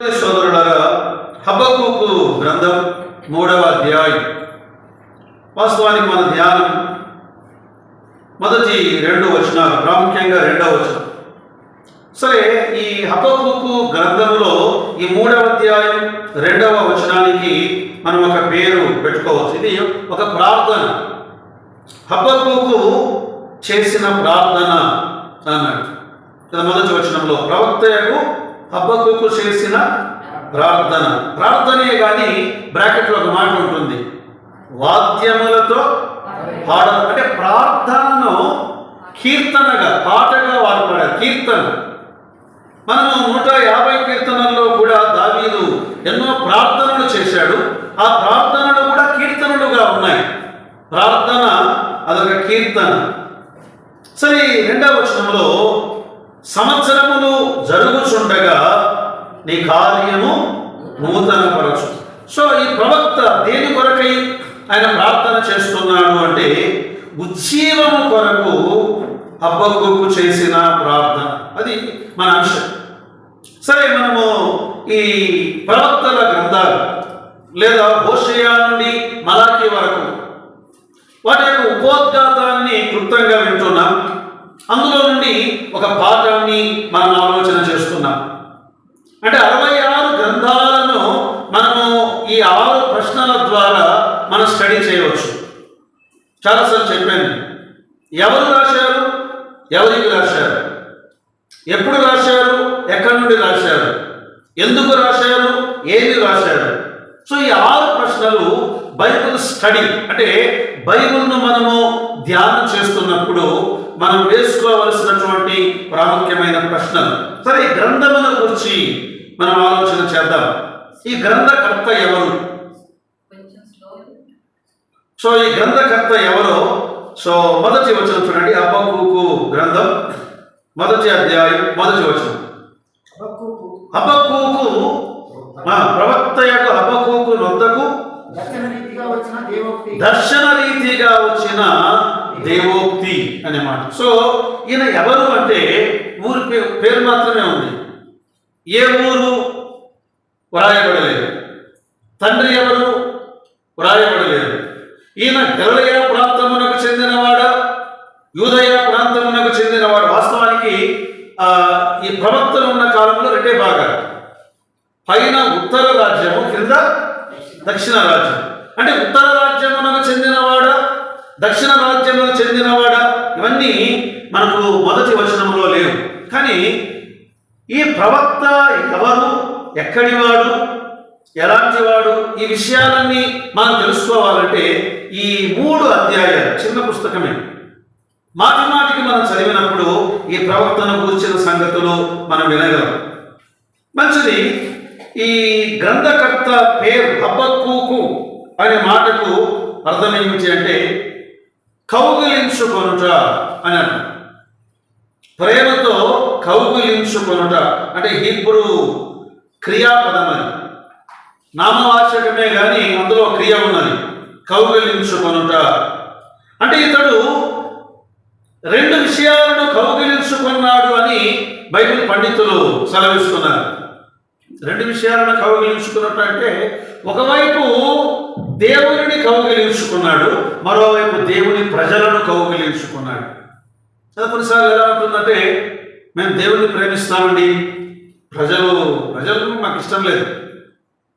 సోదరులారా, హబక్కూకు గ్రంథం 3వ అధ్యాయం. వాస్తవానికి మన ధ్యానం మొదటి 2 వచనాలు, ప్రాముఖ్యంగా 2వ వచనం. సరే, ఈ హబక్కూకు గ్రంథంలో ఈ 3వ అధ్యాయం 2వ వచనానికి మనం ఒక పేరు పెట్టుకోవచ్చు. ఇది ఒక ప్రార్థన. హబక్కూకు చేసిన ప్రార్థన అన్నాడు. మొదటి వచనంలో ప్రవక్తయకు హబక్కూకు చేసిన ప్రార్థనే కానీ బ్రాకెట్లో ఒక మాట ఉంటుంది, వాద్యములతో పాడ. అంటే ప్రార్థనను కీర్తనగా, పాటగా వారు పాడారు. కీర్తన మనము 150 కీర్తనల్లో కూడా దావీదు ఎన్నో ప్రార్థనలు చేశాడు. ఆ ప్రార్థనలు కూడా కీర్తనలుగా ఉన్నాయి. ప్రార్థన అదొక కీర్తన. సరే, 2వ వచనంలో సంవత్సరములు జరుగుచుండగా నీ కార్యము నూతనపరచు. సో ఈ ప్రవక్త దేని కొరకై ఆయన ప్రార్థన చేస్తున్నాడు అంటే ఉజ్జీవము కొరకు హబక్కూకు చేసిన ప్రార్థన. అది మన అంశం. సరే, మనము ఈ ప్రవక్తల గ్రంథాలు లేదా హోషేయ నుండి మలాకీ వరకు వాటి యొక్క ఉపోద్ఘాతాన్ని క్లుప్తంగా వింటున్నాం. అందులో నుండి ఒక పాఠాన్ని మనం ఆలోచన చేస్తున్నాం. అంటే 66 గ్రంథాలను మనము ఈ 6 ప్రశ్నల ద్వారా మనం స్టడీ చేయవచ్చు. చాలాసార్లు చెప్పాను, ఎవరు రాశారు, ఎవరికి రాశారు, ఎప్పుడు రాశారు, ఎక్కడి నుండి రాశారు, ఎందుకు రాశారు, ఏమి రాశారు. సో ఈ 6 ప్రశ్నలు బైబిల్ స్టడీ, అంటే బైబిల్ను మనము ధ్యానం చేస్తున్నప్పుడు మనం వేసుకోవలసినటువంటి ప్రాముఖ్యమైన ప్రశ్నలు. సరే, ఈ గ్రంథముల గురించి మనం ఆలోచన చేద్దాం. ఈ గ్రంథకర్త ఎవరు? సో ఈ గ్రంథకర్త ఎవరో మొదటి వచనం చూడండి. హబక్కూకు గ్రంథం 1వ అధ్యాయం 1వ వచనం. హబక్కూకు ప్రవక్త యొక్క హబక్కూకు నొద్దకు దర్శన రీతిగా వచ్చిన దేవోక్తి అనే మాట. సో ఈయన ఎవరు అంటే ఊరి పేరు మాత్రమే ఉంది, ఏ ఊరు వ్రాయబడలేదు, తండ్రి ఎవరు వ్రాయబడలేదు. ఈయన గలిలయ ప్రాంతమునకు చెందినవాడా, యూదయ ప్రాంతమునకు చెందినవాడు. వాస్తవానికి ఈ ప్రవక్తలు ఉన్న కాలంలో 2 భాగాలు, పైన ఉత్తర రాజ్యము, కింద దక్షిణ రాజ్యం. అంటే ఉత్తర రాజ్యమునకు చెందినవాడా, దక్షిణ రాజ్యమునకు చెందినవాడా, ఇవన్నీ మనకు మొదటి వచనంలో లేవు. కానీ ఈ ప్రవక్త ఎవరు, ఎక్కడివాడు, ఎలాంటివాడు, ఈ విషయాలన్నీ మనం తెలుసుకోవాలంటే ఈ 3 అధ్యాయాలు, చిన్న పుస్తకమే, మాటి మాటికి మనం చదివినప్పుడు ఈ ప్రవక్తను కూర్చిన సంగతులు మనం వినగలం. మంచిది. ఈ గ్రంథకర్త పేరు హబక్కూకు అనే మాటకు అర్థం ఏమిటి అంటే కౌగిలించుకొనుట అని అర్థం. ప్రేమతో కౌగిలించుకొనుట అంటే హీబ్రూ క్రియాపదం. అని నామవాచకమే కానీ అందులో క్రియ ఉన్నది. కౌగిలించుకొనుట అంటే ఇతడు 2 విషయాలను కౌగిలించుకున్నాడు అని బైబిల్ పండితులు సెలవిస్తున్నారు. 2 విషయాలను కౌగిలించుకున్నట్టు అంటే ఒకవైపు దేవుని కౌగిలించుకున్నాడు, మరోవైపు దేవుని ప్రజలను కౌగిలించుకున్నాడు. అది కొన్నిసార్లు ఎలా ఉంటుందంటే, మేము దేవుని ప్రేమిస్తామండి, ప్రజలు మాకు ఇష్టం లేదు,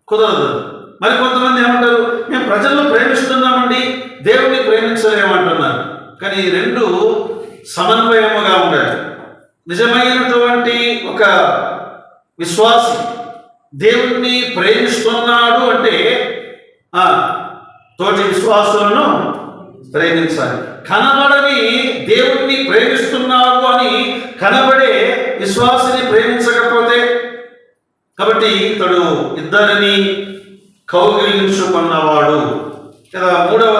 కుదరదు. మరి కొంతమంది ఏమంటారు, మేము ప్రజలను ప్రేమిస్తున్నామండి, దేవుణ్ణి ప్రేమించలేమంటున్నారు. కానీ 2 సమన్వయముగా ఉండాలి. నిజమైనటువంటి ఒక విశ్వాసి దేవుణ్ణి ప్రేమిస్తున్నాడు అంటే తోటి విశ్వాసులను ప్రేమించాలి. కనబడని దేవుణ్ణి ప్రేమిస్తున్నాడు అని కనబడే విశ్వాసిని ప్రేమించకపోతే, కాబట్టి ఇతడు ఇద్దరిని కౌగిలించుకున్నవాడు. కదా 3వ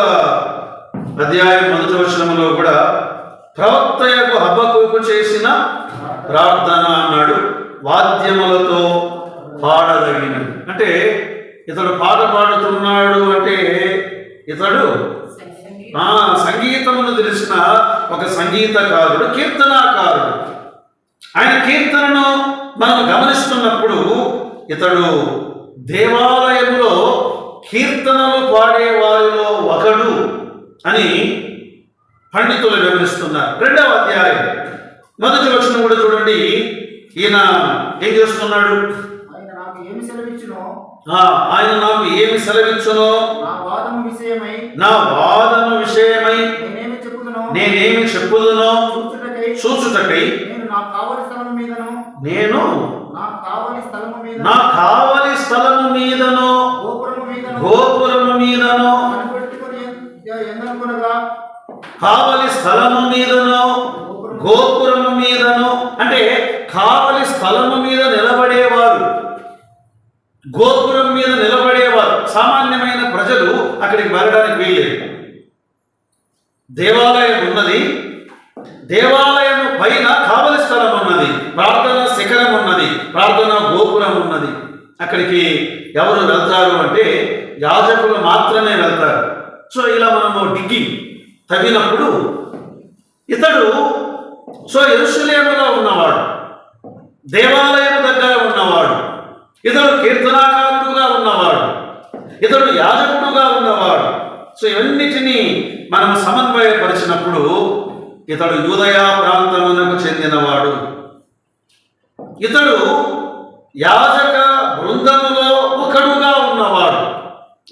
అధ్యాయం 1వ వచనంలో కూడా ప్రవక్త యొక్క హబక్కూకు చేసిన ప్రార్థన అన్నాడు, వాద్యములతో పాడదగినది. అంటే ఇతడు పాట పాడుతున్నాడు అంటే ఇతడు సంగీతమును తెలిసిన ఒక సంగీతకారుడు, కీర్తనాకారుడు. ఆయన కీర్తనను మనం గమనిస్తున్నప్పుడు ఇతడు దేవాలయంలో కీర్తనలు పాడే వారిలో ఒకడు అని పండితులు వివరిస్తున్నారు. 2వ అధ్యాయం 1వ వచనం కూడా చూడండి. ఈయన ఏం చేస్తున్నాడు? ఆయన నాకు ఏమి సెలవిచ్చునో నా వాదము విషయమై నేనేమి చెప్పుదునో చూచుటకై నేను నా కావలి స్థలము మీదనో గోపురము మీదనో కావలి స్థలము మీదనో గోపురము మీదనో అంటే కావలి స్థలము మీద నిలబడేవారు, గోపురం మీద నిలబడేవారు. సామాన్యమైన ప్రజలు అక్కడికి వెళ్ళడానికి వీల్లేదు. దేవాలయం ఉన్నది, దేవాలయం పైన కావలి స్థలం ఉన్నది, ప్రార్థన శిఖరం ఉన్నది, ప్రార్థన గోపురం ఉన్నది. అక్కడికి ఎవరు వెళ్తారు అంటే యాజకులు మాత్రమే వెళ్తారు. సో ఇలా మనము డిగ్గింగ్ తవ్వినప్పుడు ఇతడు యెరూషలేములో ఉన్నవాడు, దేవాలయం దగ్గర ఉన్నవాడు, ఇతడు కీర్తనాకారుడుగా ఉన్నవాడు, ఇతడు యాజకుడుగా ఉన్నవాడు. సో ఇవన్నిటినీ మనం సమన్వయపరిచినప్పుడు ఇతడు యూదయా ప్రాంతమునకు చెందినవాడు. ఇతడు యాజక బృందములో ఒకడుగా ఉన్నవాడు.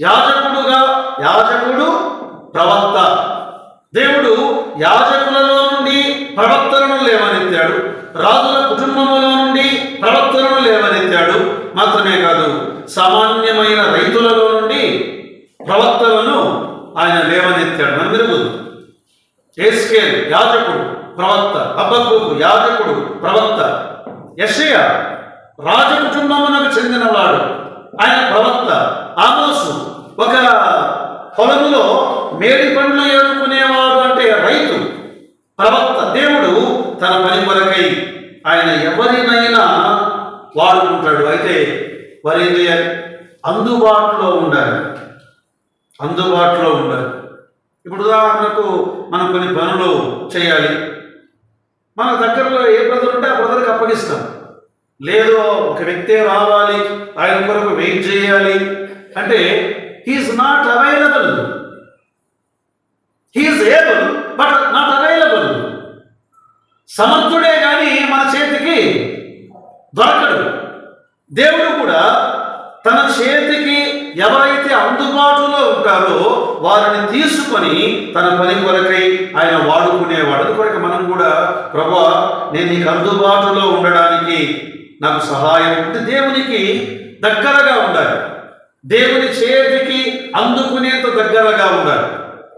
యాజకుడు ప్రవక్త. దేవుడు యాజకులలో నుండి ప్రవక్తలను లేవనెత్తాడు, రాజుల కుటుంబములో నుండి ప్రవక్తలను లేవనెత్తాడు. మాత్రమే కాదు, సామాన్యమైన రైతులలో నుండి ప్రవక్తలను ఆయన లేవనెత్తాడు. మన మెరుగుదు ఎస్కేల్ యాజకుడు ప్రవక్త, హబక్కూకు యాజకుడు ప్రవక్త, యెషయా రాజకుటుంబమునకు చెందినవాడు, ఆయన ప్రవక్త. ఆమోసు ఒక పొలములో మేడి పండ్లు ఏరుకునేవాడు, అంటే రైతు, ప్రవక్త. దేవుడు తన పని కొరకై ఆయన ఎవరినైనా వాడుకుంటాడు. అయితే వారు ఏం చేయాలి? అందుబాటులో ఉండాలి. ఇప్పుడు ఉదాహరణకు మనం కొన్ని పనులు చేయాలి, మన దగ్గరలో ఏ బ్రదర్ ఉంటే ఆ బ్రదర్కి అప్పగిస్తాం. లేదు ఒక వ్యక్తే రావాలి, ఆయన కొరకు వెయిట్ చేయాలి అంటే he is not available. He is able but not available. సమర్థుడే కానీ మన చేతికి దొరకడు. దేవుడు కూడా తన చేతికి ఎవరైతే అందుబాటులో ఉంటారో వారిని తీసుకొని తన పని కొరకై ఆయన వాడుకునేవాడు. అందుకొరకు మనం కూడా, ప్రభువా నేను నీకు అందుబాటులో ఉండడానికి నాకు సహాయం అంటే దేవునికి దగ్గరగా ఉండాలి, దేవుని చేతికి అందుకునేంత దగ్గరగా ఉండాలి.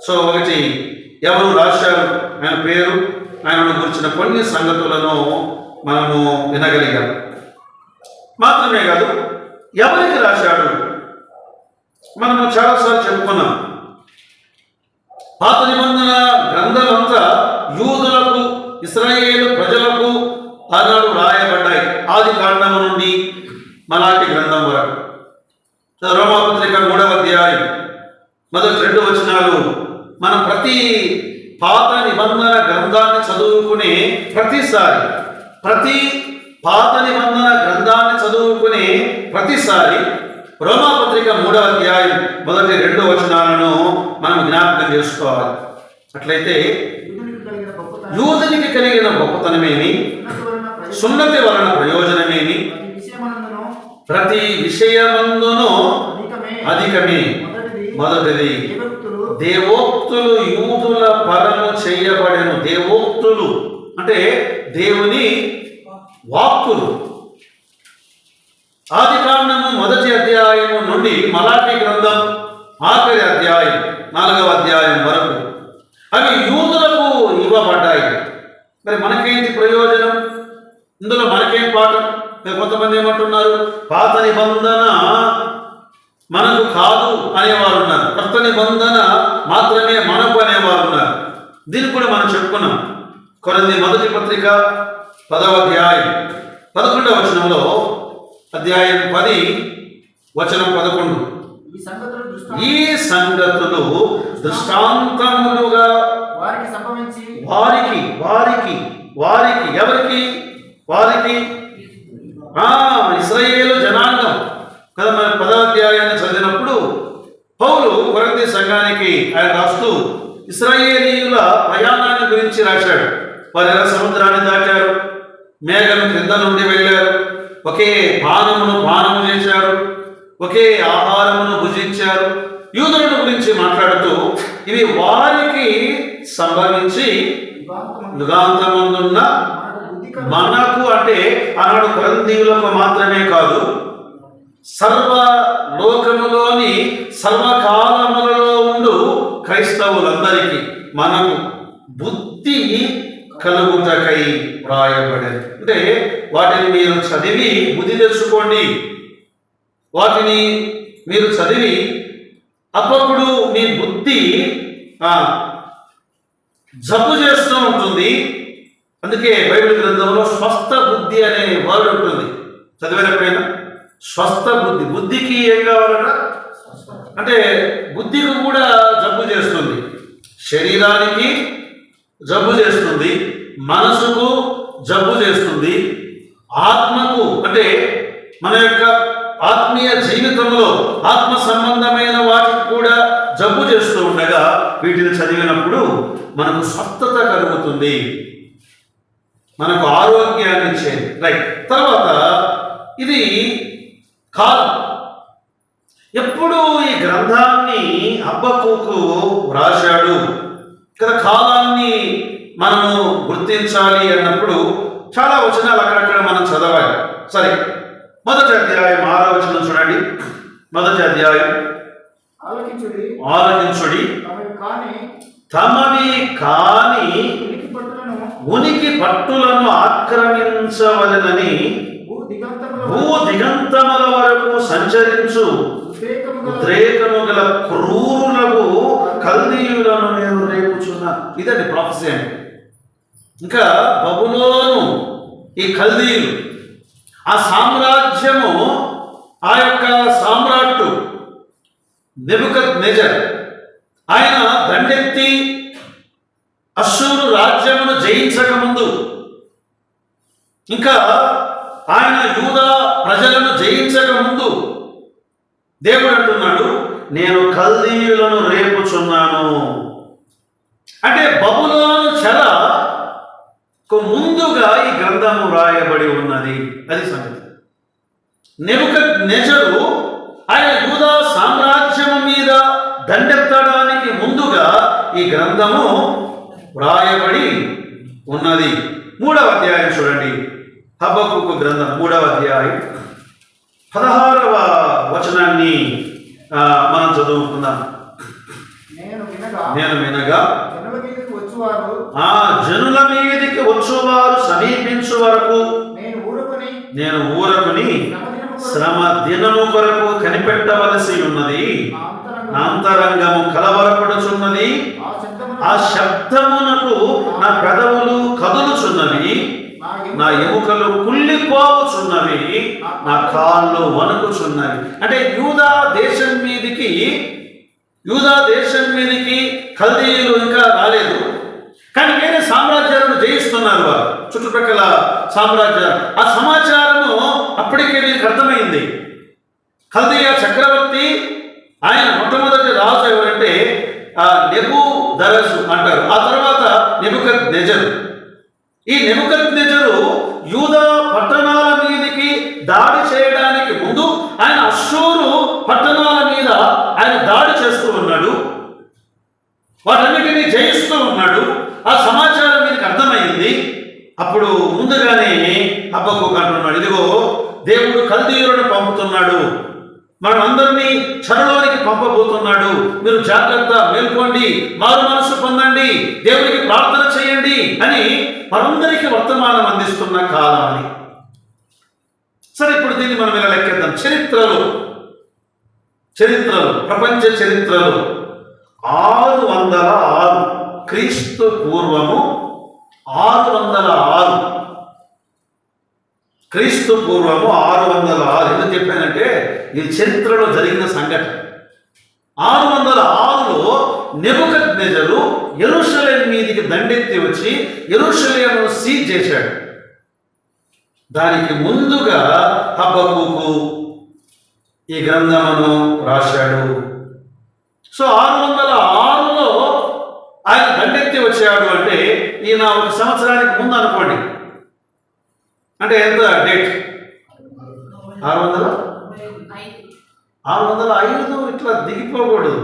సో ఒకటి ఎవరు రాశారు, ఆయన పేరు, ఆయనను గురించిన కొన్ని సంగతులను మనము వినగలిగాం. మాత్రమే కాదు, ఎవరికి రాశాడు మనము చాలాసార్లు చెప్పుకున్నాం. పాత నిబంధన గ్రంథాలంతా యూదులకు, ఇశ్రాయేలు ప్రజలకు ఆనాడు రాయబడ్డాయి. ఆది కాండము నుండి మలాకి గ్రంథం వరకు. రోమాపత్రిక 3వ అధ్యాయం మొదటి 2 వచనాలు మనం ప్రతి పాత నిబంధన గ్రంథాన్ని చదువుకునే ప్రతిసారి రోమాపత్రిక 3వ అధ్యాయం మొదటి 2 వచనాలను మనం జ్ఞాపకం చేసుకోవాలి. అట్లయితే యూదునికి కలిగిన గొప్పతనమేమి, సున్నతి వలన ప్రయోజనమేమి, ప్రతి విషయమందును అధికమే. మొదటిది దేవోక్తులు యూదుల పరము చేయబడెను. దేవోక్తులు అంటే దేవుని వాక్కులు. ఆది కాండము 1వ అధ్యాయము నుండి మలాకి గ్రంథం ఆఖరి అధ్యాయం 4వ అధ్యాయం వరకు అవి యూదులకు ఇవ్వబడ్డాయి. మరి మనకేంటి ప్రయోజనం? ఇందులో మనకేం పాఠం? కొంతమంది ఏమంటున్నారు, పాత నిబంధన మనకు కాదు అనేవారు ఉన్నారు, కొత్త నిబంధన మాత్రమే మనకు అనేవారు ఉన్నారు. దీన్ని కూడా మనం చెప్పుకున్నాం. కొరింథీ మొదటి పత్రిక 10వ అధ్యాయం 11వ వచనంలో, అధ్యాయం 10 వచనం 11, ఈ సంగతులు దృష్టాంతములుగా వారికి ఎవరికి? ఇశ్రాయేలు జనాంగం, పట్టణానికి ఆయన రాస్తూ ఇశ్రాయేలీయుల ప్రయాణాన్ని గురించి రాశాడు. వారు ఎర్ర సముద్రాన్ని దాటారు, మేఘం క్రింద నుండి వెళ్ళారు, ఒకే పానము చేశారు, ఒకే ఆహారమును భుజించారు. యూదులను గురించి మాట్లాడుతూ ఇవి వారికి సంభవించి యుగాంతమందున్న మనకు, అంటే ఆనాడు కొరింథీయులకు మాత్రమే కాదు, సర్వ లోకములోని సర్వకాలములలో ఉండు క్రైస్తవులందరికీ మనకు బుద్ధి కలుగుటకై వ్రాయబడేది. అంటే వాటిని మీరు చదివి బుద్ధి తెచ్చుకోండి. వాటిని మీరు చదివి అప్పుడు మీ బుద్ధి జబ్బు చేస్తూ ఉంటుంది. అందుకే బైబిల్ గ్రంథంలో స్వస్థ బుద్ధి అనే వర్డ్ ఉంటుంది. చదివినప్పుడైనా స్వస్థ బుద్ధి, బుద్ధికి ఏం కావాలట అంటే బుద్ధికి కూడా జబ్బు చేస్తుంది, శరీరానికి జబ్బు చేస్తుంది, మనసుకు జబ్బు చేస్తుంది, ఆత్మకు అంటే మన యొక్క ఆత్మీయ జీవితంలో ఆత్మ సంబంధమైన వాటికి కూడా జబ్బు చేస్తూ ఉండగా వీటిని చదివినప్పుడు మనకు స్వస్థత కలుగుతుంది, మనకు ఆరోగ్యాన్ని ఇచ్చేది. రైట్. తర్వాత ఇది కాలం. ఎప్పుడు ఈ గ్రంథాన్ని హబక్కూకు వ్రాశాడు కదా, కాలాన్ని మనము గుర్తించాలి అన్నప్పుడు చాలా వచనాలు అక్కడక్కడ మనం చదవాలి. సరే, మొదటి అధ్యాయం 6వ వచనం చూడండి. మొదటి అధ్యాయం ఆలకించుడి, తమవి కాని ఉనికి పట్టులను ఆక్రమించవలెనని భూ దిగంతముల వరకు సంచరించు ఉద్రేకము గల క్రూరులకు కల్దీయులను నేను రేపుచున్నాను. ఇదండి ప్రాఫెసీ అంటే. ఇంకా బబులోను, ఈ కల్దీయులు, ఆ సామ్రాజ్యము, ఆ యొక్క సామ్రాట్టు నెబుకద్నెజర్ ఆయన దండెత్తి అశ్షూరు రాజ్యమును జయించక ముందు, ఇంకా ఆయన యూదా ప్రజలను జయించక ముందు దేవుడు అంటున్నాడు, నేను కల్దీయులను రేపుచున్నాను. అంటే బబులోను చెరకు ముందుగా ఈ గ్రంథము రాయబడి ఉన్నది. అది సంగతి. నెబుకద్నెజరు ఆయన యూదా సామ్రాజ్యము మీద దండెత్తడానికి ముందుగా ఈ గ్రంథము వ్రాయబడి ఉన్నది. 3వ అధ్యాయం చూడండి. హబక్కూకు గ్రంథం 3వ అధ్యాయం 16వ వచనాన్ని మనం చదువుకుందాం. నేను వినగా ఆ జనుల మీదికి వచ్చువారు సమీపించు వరకు నేను ఊరకుని శ్రమ దినము కొరకు కనిపెట్టవలసి ఉన్నది. నా అంతరంగము కలవరపడుచున్నది, ఆ శబ్దమునకు నా పెదవులు కదులుచున్నవి, నా ఎముకలు కుళ్ళిపోవచున్నవి, నా కాళ్ళు వణుకుచున్నవి. అంటే యూదా దేశం మీదికి కల్దీయులు ఇంకా రాలేదు, కానీ వేరే సామ్రాజ్యాలను జయిస్తున్నారు వారు, చుట్టుపక్కల సామ్రాజ్యాలు. ఆ సమాచారము అప్పటికే వీరికి అర్థమైంది. కల్దీయ చక్రవర్తి, ఆయన మొట్టమొదటి రాజు ఎవరంటే నెబుదరజు అంటారు. ఆ తర్వాత నెబుకద్నెజరు. ఈ నెబుకద్నెజరు యూదా పట్టణాల మీదకి దాడి చేయడానికి ముందు ఆయన అశ్షూరు పట్టణాల మీద ఆయన దాడి చేస్తూ ఉన్నాడు, వాటన్నిటినీ జయిస్తూ ఉన్నాడు. ఆ సమాచారం మీకు అర్థమైంది. అప్పుడు ముందుగానే హబక్కూకు అంటున్నాడు, ఇదిగో దేవుడు కల్దీయులను పంపుతున్నాడు, మనం అందరినీ చెరలోనికి పంపబోతున్నాడు, మీరు జాగ్రత్త, మేల్కోండి, మారు మనసు పొందండి, దేవునికి ప్రార్థన చేయండి అని మనందరికీ వర్తమానం అందిస్తున్న కాలం అని. సరే, ఇప్పుడు దీన్ని మనం ఇలా లెక్కేద్దాం. చరిత్రలో ప్రపంచ చరిత్రలో 606 క్రీస్తు పూర్వము 606 క్రీస్తు పూర్వము 606 ఎందుకు చెప్పానంటే ఇది చరిత్రలో జరిగిన సంఘటన. 606లో నెబుకద్నెజరు యెరూషలేము మీదికి దండెత్తి వచ్చి యెరూషలేమును సీజ్ చేశాడు. దానికి ముందుగా హబక్కూకు ఈ గ్రంథమును రాశాడు. సో 606లో ఆయన దండెత్తి వచ్చాడు అంటే ఈయన 1 సంవత్సరానికి ముందు అనుకోండి. అంటే ఎంత డేట్? 605 ఇట్లా దిగిపోకూడదు.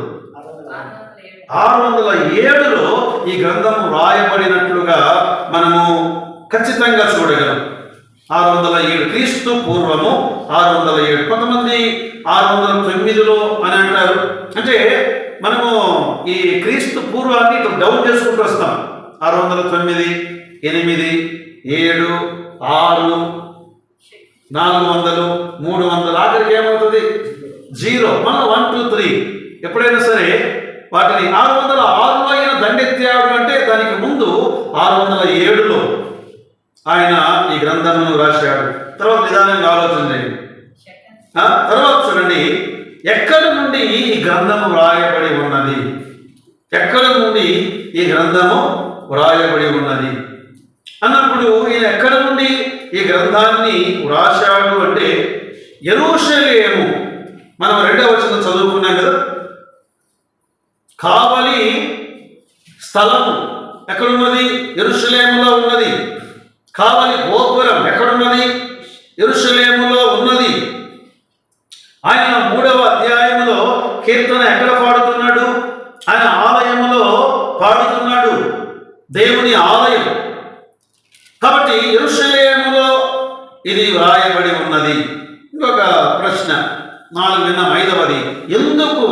607లో ఈ గ్రంథము రాయబడినట్లుగా మనము ఖచ్చితంగా చూడగలం. 607 క్రీస్తు పూర్వము 607. కొంతమంది 609లో అని అంటారు. అంటే మనము ఈ క్రీస్తు పూర్వాన్ని ఇట్లా డౌన్ చేసుకుంటూ వస్తాం. 609, 8, 7, 6, 400, 300, ఆఖరికి ఏమవుతుంది 0. మళ్ళీ 1, 2, 3. ఎప్పుడైనా సరే వాటిని 606లో ఆయన దండెత్తాడు అంటే దానికి ముందు 607లో ఆయన ఈ గ్రంథమును రాశాడు. తర్వాత నిదానంగా ఆలోచన చేయండి. తర్వాత చూడండి, ఎక్కడి నుండి ఈ గ్రంథము వ్రాయబడి ఉన్నది? ఎక్కడి నుండి ఈ గ్రంథము వ్రాయబడి ఉన్నది అన్నప్పుడు ఈయన ఎక్కడి నుండి ఈ గ్రంథాన్ని వ్రాశాడు అంటే యెరూషలేము. మనం 2వ వచనం చదువుకున్నాం కదా. కావలి స్థలము ఎక్కడున్నది? యెరూషలేములో ఉన్నది. కావలి గోపురం ఎక్కడున్నది? యెరూషలేములో ఉన్నది. ఆయన 3వ అధ్యాయములో కీర్తన ఎక్కడ పాడుతున్నాడు? ఆయన ఆలయములో పాడుతున్నాడు, దేవుని ఆలయం. కాబట్టి యెరూషలేములో ఇది వ్రాయబడి ఉన్నది. ఇంకొక ప్రశ్న 4 విన్నాం. 5వది, ఎందుకు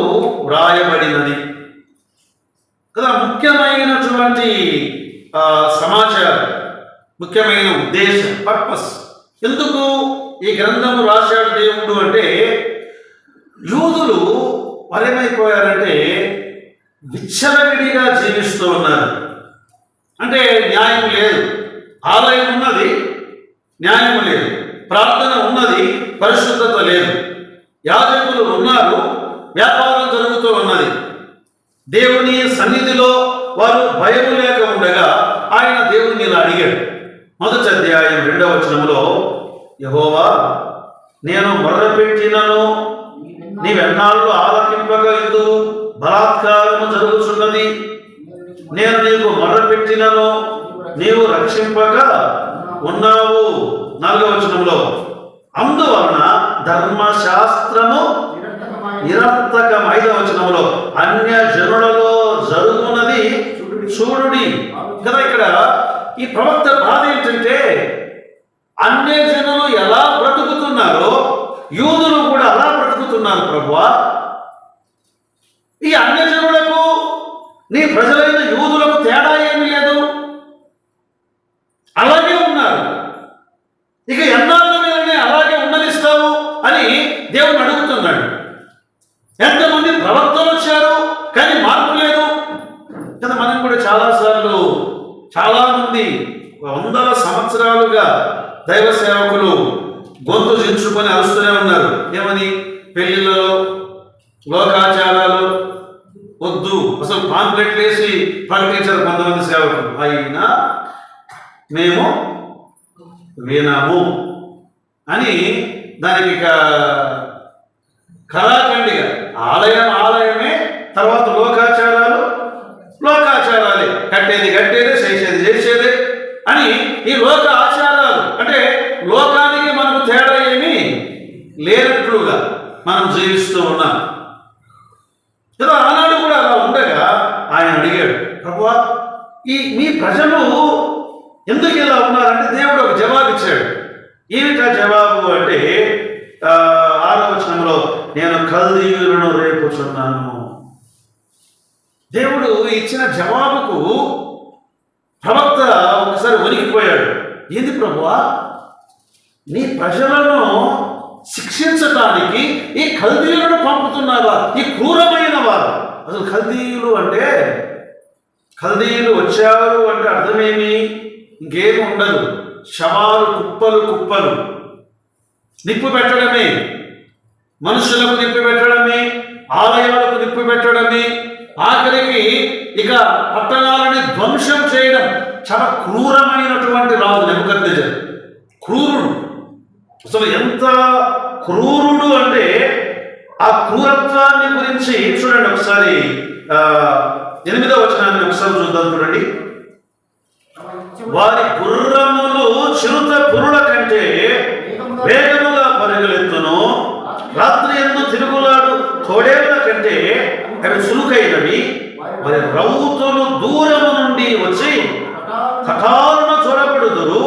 వ్రాయబడినది కదా? ముఖ్యమైనటువంటి సమాచారం, ముఖ్యమైన ఉద్దేశం, పర్పస్. ఎందుకు ఈ గ్రంథము రాశాడు దేవుడు అంటే యూదులు వరేమైపోయారంటే విచ్చలవిడిగా జీవిస్తూ ఉన్నారు. అంటే న్యాయం లేదు. ఆలయం ఉన్నది, న్యాయం లేదు. ప్రార్థన ఉన్నది, పరిశుద్ధత లేదు. యాజకులు ఉన్నారు, వ్యాపారం జరుగుతూ ఉన్నది. దేవుని సన్నిధిలో వారు భయం లేక ఉండగా ఆయన దేవుని ఇలా అడిగాడు. 1వ అధ్యాయం 2వ వచనంలో, యెహోవా, నేను మొర్రపెట్టినను నీవెన్నాళ్ళు ఆలకింపక ఇందు బలాత్కారము జరుగుతున్నది. నేను నీకు మొర్రపెట్టినను నీవు రక్షింపక ఉన్నావు. 4వ వచనంలో, అందువలన ధర్మశాస్త్రము నిరర్థకం. 5వ వచనంలో, అన్య జనులలో జరుగునది చూడుడి కదా. ఇక్కడ ఈ ప్రవక్త బాధ ఏంటంటే అన్య జనులు ఎలా బ్రతుకుతున్నారో యూదులు కూడా అలా బ్రతుకుతున్నారు ప్రభువా. ఈ అన్య జనులకు నీ ప్రజలైన యూదులకు తేడా ఏమీ లేదు, అలాగే ఉన్నారు. ఇక ఎన్నాళ్ళ మీదనే అలాగే ఉండనిస్తావు అని దేవుడు అడుగుతున్నాడు. ఎంతమంది ప్రవక్తలు వచ్చారు కానీ మార్పు లేదు కదా. మనం కూడా చాలాసార్లు చాలామంది 100 సంవత్సరాలుగా దైవ సేవకులు గొంతు చించుకొని అరుస్తూనే ఉన్నారు. ఏమని? పెళ్లిళ్ళలో లోకాచారాలు వద్దు, అసలు పాంప్లెట్లు వేసి ప్రకటించారు కొంతమంది సేవకులు. అయినా మేము వినము అని దానికి ఇక కళాఖండిగా ఆలయమే, తర్వాత లోకాచారాలే, కట్టేది కట్టేదే, చేసేది చేసేదే అని ఈ లోక ఆచారాలు అంటే లోకానికి మనకు తేడా ఏమీ లేనట్లుగా మనం జీవిస్తూ ఉన్నాం కదా. ఆనాడు కూడా అలా ఉండగా ఆయన అడిగాడు, ప్రభువా, మీ ప్రజలు ఎందుకు ఇలా ఉన్నారంటే దేవుడు ఒక జవాబు ఇచ్చాడు. ఏమిటా జవాబు అంటే 6వ వచనంలో, నేను కల్దీయులను రేపుచున్నాను. దేవుడు ఇచ్చిన జవాబుకు ప్రవక్త ఒకసారి వణికిపోయాడు. ఏంది ప్రభువా, నీ ప్రజలను శిక్షించటానికి ఈ కల్దీయులను పంపుతున్నావా? ఈ క్రూరమైన వారు. అసలు కల్దీయులు వచ్చారు అంటే అర్థమేమి? ఇంకేమి ఉండదు. శవాలు కుప్పలు, నిప్పు పెట్టడమే, మనుషులకు నిప్పు పెట్టడమే, ఆలయాలకు నిప్పు పెట్టడమే, ఆఖరికి ఇక పట్టణాలని ధ్వంసం చేయడం. చాలా క్రూరమైనటువంటి రాజు నెబుకద్నెజరు. క్రూరుడు. అసలు ఎంత క్రూరుడు అంటే ఆ క్రూరత్వాన్ని గురించి చూడండి ఒకసారి. 8వ వచనాన్ని ఒకసారి చూద్దాం. చూడండి, వారి గుర్రములు చిరుత పురుల కంటే వేగముగా పరుగులెత్తును, రాత్రి యందు తిరుగులాడు తోడేళ్ల కంటే అవి చురుకైనవి, వారి రౌతులు దూరము నుండి వచ్చి సకాలన చొరబడుదురు,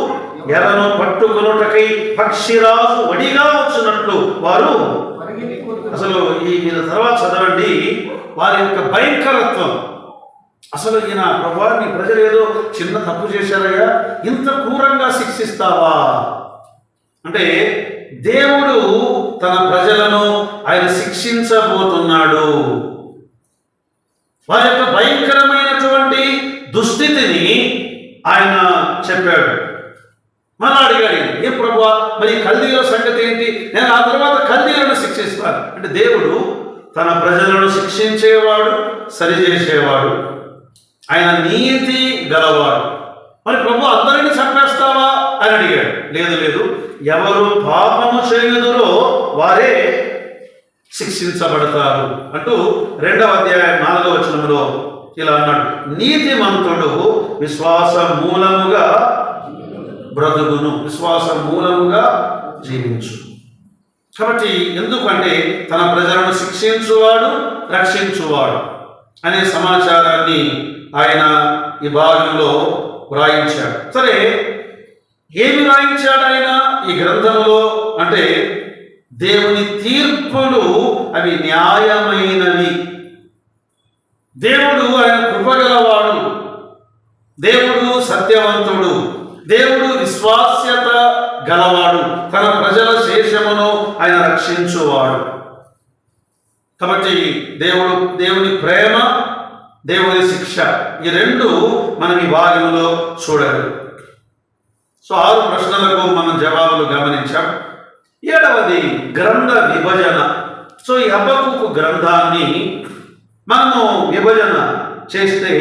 ఎరను పట్టుకొనుటకై పక్షిరాజు వడిగా వచ్చినట్లు వారు. అసలు ఈ మీరు తర్వాత చదవండి వారి యొక్క భయంకరత్వం. అసలు ఈయన ప్రభువా, నీ ప్రజలు ఏదో చిన్న తప్పు చేశారయ్యా, ఇంత క్రూరంగా శిక్షిస్తావా అంటే దేవుడు తన ప్రజలను ఆయన శిక్షించబోతున్నాడు. వారి యొక్క భయంకరమైనటువంటి దుస్థితిని ఆయన చెప్పాడు. మళ్ళా అడిగాడు, ఏ ప్రభువా, మరి కల్దీయుల సంగతి ఏంటి? నేను ఆ తర్వాత కల్దీయులను శిక్షిస్తాను అంటే దేవుడు తన ప్రజలను శిక్షించేవాడు, సరిచేసేవాడు, ఆయన నీతి గలవాడు. మరి ప్రభు అందరినీ చంపేస్తావా అని అడిగాడు. లేదు లేదు, ఎవరు పాపము చేయుదురో వారే శిక్షించబడతారు అంటూ 2వ అధ్యాయం 4వ వచనంలో ఇలా అన్నాడు, నీతిమంతుడు విశ్వాస మూలముగా బ్రతుకును, విశ్వాస మూలముగా జీవించు. కాబట్టి ఎందుకంటే తన ప్రజలను శిక్షించువాడు, రక్షించువాడు అనే సమాచారాన్ని ఆయన ఈ భాగంలో వ్రాయించాడు. సరే, ఏమి వ్రాయించాడు ఆయన ఈ గ్రంథంలో అంటే దేవుని తీర్పులు అవి న్యాయమైనవి. దేవుడు ఆయన కృపగలవాడు, దేవుడు సత్యవంతుడు, దేవుడు విశ్వాస్యత గలవాడు, తన ప్రజల శేషమును ఆయన రక్షించువాడు. కాబట్టి దేవుని ప్రేమ, దేవుని శిక్ష, ఈ రెండు మనం ఈ భాగంలో చూడాలి. సో 6 ప్రశ్నలకు మనం జవాబులు గమనించాం. 7వది గ్రంథ విభజన. సో ఈ హబక్కూకు గ్రంథాన్ని మనము విభజన చేస్తే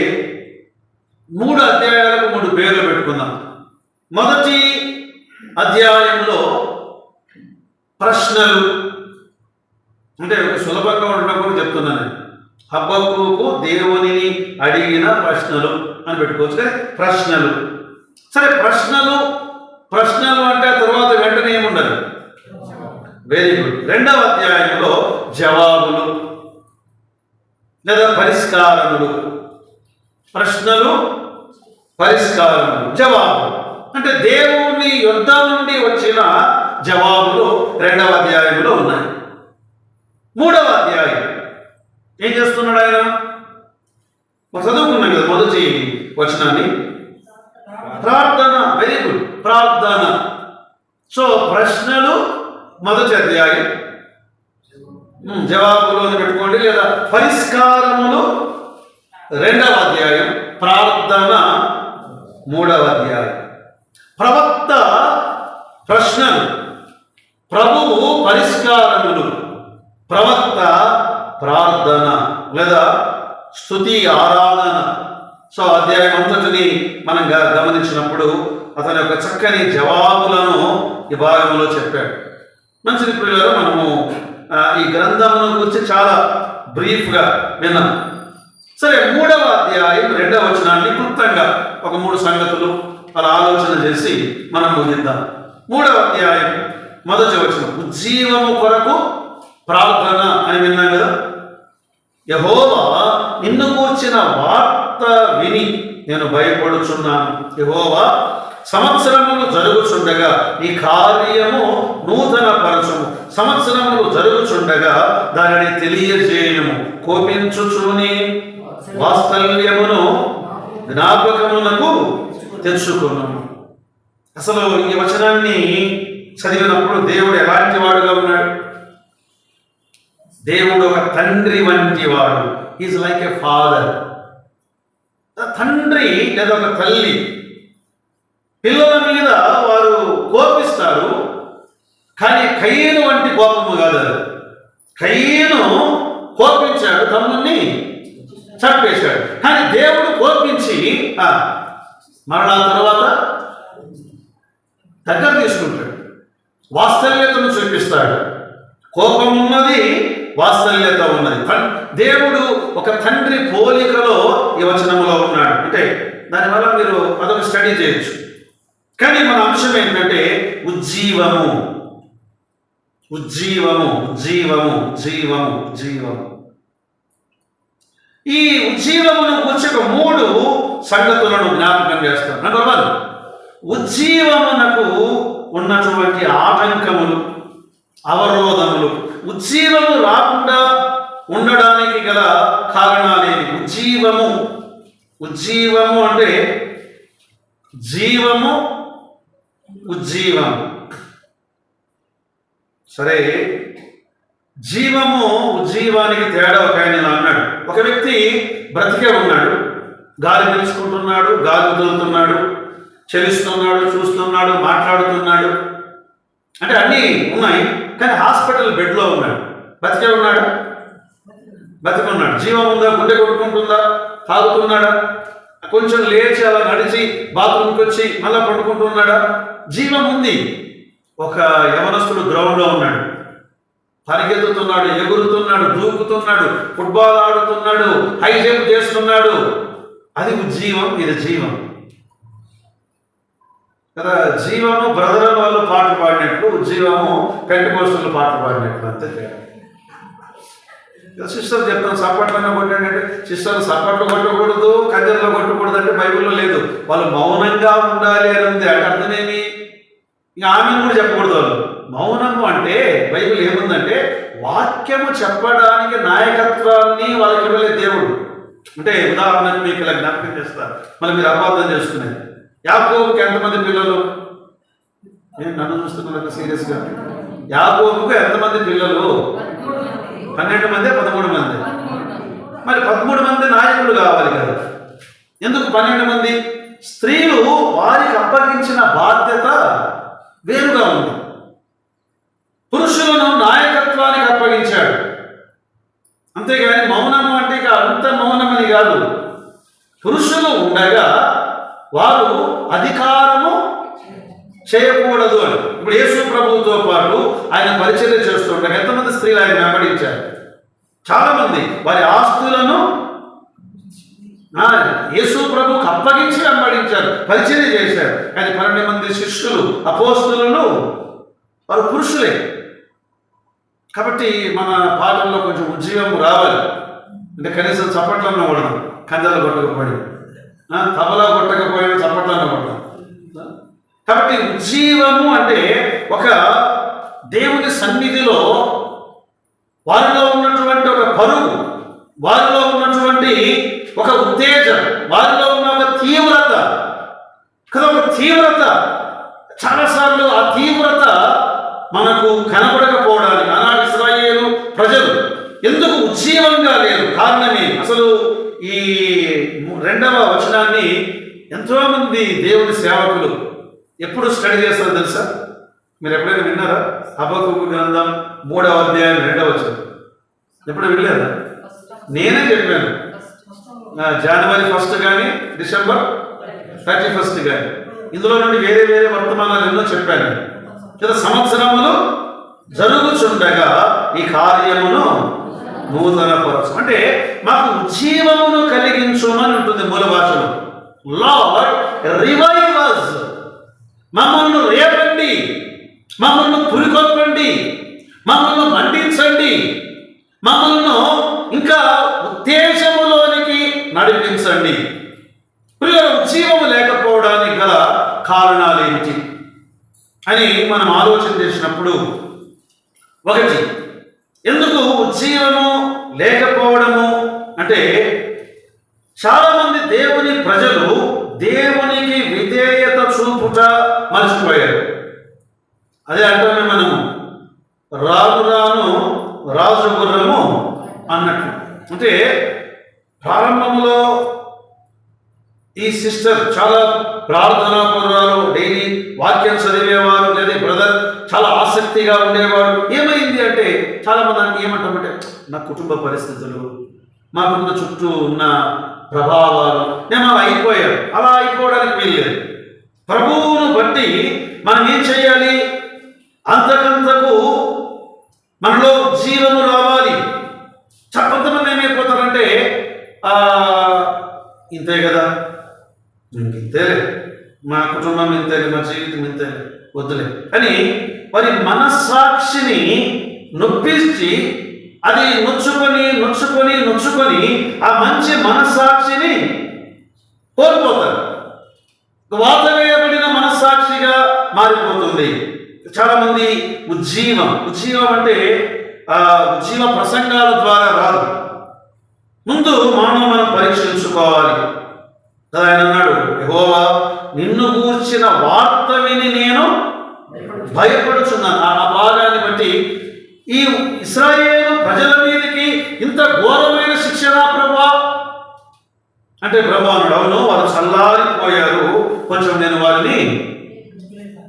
3 అధ్యాయాలకు 3 పేర్లు పెట్టుకుందాం. మొదటి అధ్యాయంలో ప్రశ్నలు, అంటే సులభంగా ఉండడం కూడా చెప్తున్నాను. హబక్కూకు దేవునిని అడిగిన ప్రశ్నలు అని పెట్టుకోవచ్చు కదా, ప్రశ్నలు. సరే, ప్రశ్నలు అంటే తర్వాత వెంటనే ఏముండదు. Very good. 2వ అధ్యాయంలో జవాబులు లేదా పరిష్కారములు. ప్రశ్నలు, పరిష్కారములు, జవాబులు అంటే దేవుని యుద్ధ నుండి వచ్చిన జవాబులు 2వ అధ్యాయంలో ఉన్నాయి. 3వ అధ్యాయం ఏం చేస్తున్నాడు ఆయన? చదువుకున్నాం కదా మొదటి వచనాన్ని, ప్రార్థన. వెరీ గుడ్, ప్రార్థన. సో ప్రశ్నలు మొదటి అధ్యాయం, జవాబులు అని పెట్టుకోండి, లేదా పరిష్కారములు 2వ అధ్యాయం, ప్రార్థన 3వ అధ్యాయం. ప్రవక్త ప్రశ్నలు, ప్రభువు పరిష్కారములు, ప్రవక్త ప్రార్థన లేదా స్తుతి ఆరాధన. సో అధ్యాయం అంతటిని మనం గమనించినప్పుడు అతని యొక్క చక్కని జవాబులను ఈ భాగంలో చెప్పాడు. మంచిది ప్రియులారా, మనము ఈ గ్రంథమును గురించి చాలా బ్రీఫ్గా విన్నాం. సరే, 3వ అధ్యాయం 2వ వచనాన్ని క్లుప్తంగా ఒక 3 సంగతులు అలా ఆలోచన చేసి మనం ముగిద్దాం. 3వ అధ్యాయం మొదటి వచనం, ఉజ్జీవము కొరకు ప్రార్థన అని విన్నాం కదా. యెహోవా నిన్ను కూర్చిన వార్త విని నేను భయపడుచున్నాను. యెహోవా సంవత్సరములు జరుగుచుండగా నీ కార్యము నూతన పరచము, సంవత్సరములు జరుగుచుండగా దానిని తెలియజేయము, కోపించుచుని వాత్సల్యమును జ్ఞాపకమునకు తెచ్చుకున్నాము. అసలు ఈ వచనాన్ని చదివినప్పుడు దేవుడు ఎలాంటి వాడుగా ఉన్నాడు? దేవుడు ఒక తండ్రి వంటి వాడు. Is like a father. తండ్రి లేదా ఒక తల్లి పిల్లల మీద వారు కోపిస్తారు, కానీ కయ్యను వంటి కోపము కాదు. కయ్యను కోపించాడు, తమ్ముని చంపేశాడు. కానీ దేవుడు కోపించి మరణ తర్వాత దగ్గర తీసుకుంటాడు, వాస్తవ్యతను చూపిస్తాడు. కోపం ఉన్నది వాత్సల్యత ఉన్నది. దేవుడు ఒక తండ్రి పోలికలో ఈ వచనంలో ఉన్నాడు. అంటే దానివల్ల మీరు అదొక స్టడీ చేయొచ్చు. కానీ మన అంశం ఏంటంటే ఉజ్జీవము, ఉజ్జీవము, ఉజ్జీవము, జీవము, జీవము. ఈ ఉజ్జీవమును గురించి ఒక 3 సంగతులను జ్ఞాపకం చేస్తాను. నెంబర్ 1, ఉజ్జీవమునకు ఉన్నటువంటి ఆటంకములు, అవరోధములు, ఉజ్జీవము రాకుండా ఉండడానికి గల కారణాలేవి? ఉజ్జీవము, ఉజ్జీవము అంటే జీవము, ఉజ్జీవము. సరే, జీవము ఉజ్జీవానికి తేడా ఒక ఆయన ఇలా అన్నాడు. ఒక వ్యక్తి బ్రతికే ఉన్నాడు, గాలి పీల్చుకుంటున్నాడు, గాలి వదులుతున్నాడు, చలిస్తున్నాడు, చూస్తున్నాడు, మాట్లాడుతున్నాడు, అంటే అన్నీ ఉన్నాయి. కానీ హాస్పిటల్ బెడ్లో ఉన్నాడు. బతికే ఉన్నాడా? బతికున్నాడు. జీవం ఉందా? గుండె కొట్టుకుంటుందా? తాగుతున్నాడా? కొంచెం లేచి అలా నడిచి బాత్రూమ్కి వచ్చి మళ్ళీ పడుకుంటున్నాడా? జీవం ఉంది. ఒక యవనస్తుడు గ్రౌండ్లో ఉన్నాడు, పరిగెత్తుతున్నాడు, ఎగురుతున్నాడు, దూకుతున్నాడు, ఫుట్బాల్ ఆడుతున్నాడు, హై జంప్ చేస్తున్నాడు. అది ఉజ్జీవం, ఇది జీవం కదా. జీవము బ్రదర్ వాళ్ళు పాటలు పాడినట్లు, ఉజ్జీవము పెంటెకోస్టల్ పాటలు పాడినట్లు, అంతే తేడా. సిస్టర్ చెప్తాను సప్పట్లన్నా కొట్టాడంటే, సిస్టర్ సప్పట్లు కొట్టకూడదు, కజల్లో కొట్టకూడదు అంటే బైబిల్లో లేదు. వాళ్ళు మౌనంగా ఉండాలి అని ఉంది. అంటే అర్థమేమి? ఇంకా ఆమెను కూడా చెప్పకూడదు. వాళ్ళు మౌనము అంటే బైబిల్ ఏముందంటే వాక్యము చెప్పడానికి నాయకత్వాన్ని వాళ్ళకి ఇవ్వలేదు దేవుడు. అంటే ఉదాహరణకు మీకు ఇలా జ్ఞాపకం చేస్తారు, మళ్ళీ మీరు అపార్థం చేసుకునేది. యాకోబుకి ఎంతమంది పిల్లలు? నేను నన్ను చూస్తున్నాను సీరియస్గా. యాకోబుకు ఎంతమంది పిల్లలు? 12 మంది, 13 మంది. మరి 13 మంది నాయకులు కావాలి కదా. ఎందుకు 12 మంది? స్త్రీలు వారికి అప్పగించిన బాధ్యత వేరుగా ఉంది. పురుషులను నాయకత్వానికి అప్పగించాడు. అంతేగాని మౌనము అంటే ఇక అంత మౌనమని కాదు. పురుషులు ఉండగా వారు అధికారము చేయకూడదు అని. ఇప్పుడు యేసు ప్రభువుతో పాటు ఆయన పరిచర్య చేస్తుండగా ఎంతమంది స్త్రీలు ఆయన వెంబడించారు? చాలా మంది. వారి ఆస్తులను యేసు ప్రభువుకు అప్పగించి వెంబడించారు, పరిచర్య చేశారు. కానీ 12 మంది శిష్యులు, అపోస్తులు వారు పురుషులే. కాబట్టి మన పాటల్లో కొంచెం ఉజ్జీవం రావాలి. అంటే కనీసం చప్పట్లన్నా కొడదాం, కంజలు కొట్టకపోయి, తబలా కొట్టకపోయినా చప్పట్లన్నా కొడదాం. కాబట్టి ఉజ్జీవము అంటే ఒక దేవుని సన్నిధిలో వారిలో ఉన్నటువంటి ఒక పరుగు, వారిలో ఉన్నటువంటి ఒక ఉత్తేజం, వారిలో ఉన్న ఒక తీవ్రత కదా. ఒక తీవ్రత చాలాసార్లు ఆ తీవ్రత మనకు కనబడకపోవడానికి ఆనాడు ఇశ్రాయేలు ప్రజలు ఎందుకు ఉజ్జీవంగా లేరు? కారణమే అసలు ఈ 2వ వచనాన్ని ఎంతోమంది దేవుని సేవకులు ఎప్పుడు స్టడీ చేస్తారో తెలుసా? మీరు ఎప్పుడైనా విన్నారా? హబక్కూకు గ్రంథం 3వ అధ్యాయం 2వ వచనం ఎప్పుడు వినలేదా? నేనే చెప్పాను. జనవరి 1 కానీ డిసెంబర్ 31 కానీ ఇందులో నుండి వేరే వేరే వర్తమానాలు ఎన్నో చెప్పాను. సంవత్సరములు జరుగుచుండగా ఈ కార్యమును నూతనపరచు అంటే మాకు ఉజ్జీవమును కలిగించుమని ఉంటుంది మూల భాషలో. లార్డ్ రివైవ్ us, మమ్మల్ని రేపండి, మమ్మల్ని పురికొల్పండి, మమ్మల్ని మండించండి, మమ్మల్ని ఇంకా ఉత్తేజములోనికి నడిపించండి. ఉజ్జీవము లేకపోవడానికి గల కారణాలు ఏమిటి అని మనం ఆలోచన చేసినప్పుడు, ఒకటి, ఎందుకు ఉజ్జీవము లేకపోవడము అంటే చాలామంది దేవుని ప్రజలు దేవునికి విధేయత చూపుట మర్చిపోయారు. అదే అంటామే మనము రాను రాను రాజు గుర్రము అన్నట్లు. అంటే ప్రారంభంలో ఈ సిస్టర్ చాలా ప్రార్థనాపరురాలు, డైలీ వాక్యం చదివేవారు, లేదా బ్రదర్ చాలా ఆసక్తిగా ఉండేవాడు. ఏమైంది అంటే చాలా మంది ఏమంటామంటే నా కుటుంబ పరిస్థితులు, మాకున్న చుట్టూ ఉన్న ప్రభావాలు, నేను అలా అయిపోయాను. అలా అయిపోవడానికి వీల్లేదు. ప్రభువును బట్టి మనం ఏం చేయాలి? అంతకంతకు మనలో జీవము రావాలి. ఇంతే కదా, ఇంతేలే, మా కుటుంబం ఇంతేలే, మా జీవితం ఇంతేలే, వద్దులే అని వారి మనస్సాక్షిని నొప్పించి అది నొచ్చుకొని ఆ మంచి మనస్సాక్షిని కోల్పోతారు. వాతవేయబడిన మనస్సాక్షిగా మారిపోతుంది. చాలా మంది ఉజ్జీవం అంటే ఉజ్జీవ ప్రసంగాల ద్వారా రాదు. ముందు మనం పరీక్షించుకోవాలి కదా. ఆయన అన్నాడు, యెహోవా నిన్ను గూర్చిన వార్త విని నేను భయపడుచున్నాను. ఆ భాగాన్ని బట్టి ఈ ఇశ్రాయేలు ప్రజల మీదకి ఇంత ఘోరమైన శిక్షణ ప్రభా అంటే, ప్రభా అన్నాడు, అవును వారు చల్లారిపోయారు, కొంచెం నేను వారిని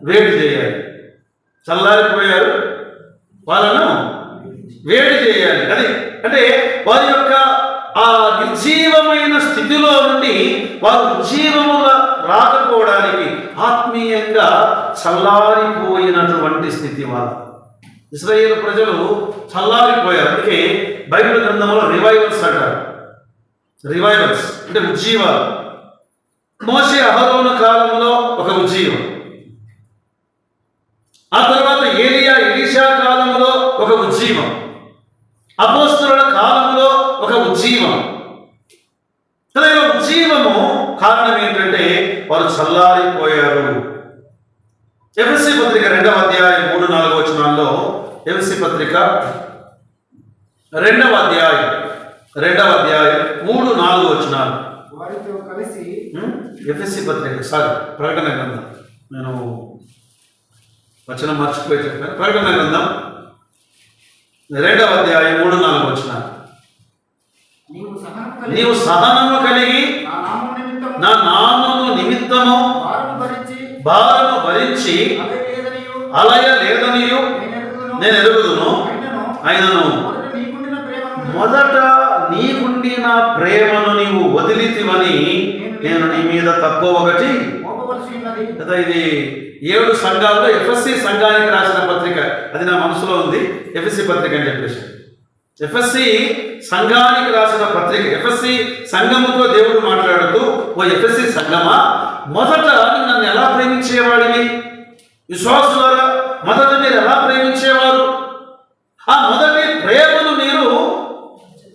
వేడి చేయాలి. చల్లారిపోయారు, వాళ్ళను వేడి చేయాలి. అది అంటే వారి యొక్క ఆ నిర్జీవమైన స్థితిలో నుండి వారు ఉజ్జీవముగా రాకపోవడానికి ఆత్మీయంగా చల్లారిపోయినటువంటి స్థితి వాళ్ళు. ఇశ్రాయేలు ప్రజలు చల్లారిపోయారు. అందుకే బైబిల్ గ్రంథంలో రివైవల్స్ అంటారు. రివైవల్స్ అంటే ఉజ్జీవాలు. మోషే అహరోను కాలంలో ఒక ఉజ్జీవం, ఆ తర్వాత ఏలియా ఎలీషా కాలంలో ఒక ఉజ్జీవం, అపోస్తలుల కాలంలో ఒక ఉజ్జీవం. ఉజ్జీవము కారణం ఏంటంటే వారు చల్లారిపోయారు. ఎఫెసీ పత్రిక 2వ అధ్యాయం 3-4 వచనాల్లో, ఎఫెసీ పత్రిక 2వ అధ్యాయం 3-4 వచనాలు. వారితో కలిసి ఎఫెసీ పత్రిక ప్రకటన గ్రంథం, నేను వచనం మర్చిపోయి చెప్పాను. ప్రకటన గ్రంథం 2వ అధ్యాయం 3-4 వచనాలు. నీవు సహనము కలిగి నా నామము నిమిత్తము భారము భరించి అలయ లేదనియు నేను ఎరుగుదును. అయినను మొదట నీకుండిన ప్రేమను నీవు వదిలితివని నేను నీ మీద తక్కువ ఒకటి కదా. ఇది 7 సంఘాల్లో ఎఫ్ఎస్సి సంఘానికి రాసిన పత్రిక. అది నా మనసులో ఉంది, ఎఫ్ఎస్సి పత్రిక అని చెప్పేసి. ఎఫ్ఎస్సి సంఘానికి రాసిన పత్రిక. ఎఫ్ఎస్సి సంఘముతో దేవుడు మాట్లాడుతూ, ఓ ఎఫ్ఎస్సి సంఘమా, మొదట నన్ను ఎలా ప్రేమించేవాడివి? విశ్వాసులారా, మొదట మీరు ఎలా ప్రేమించేవారు? ఆ మొదటి ప్రేమను మీరు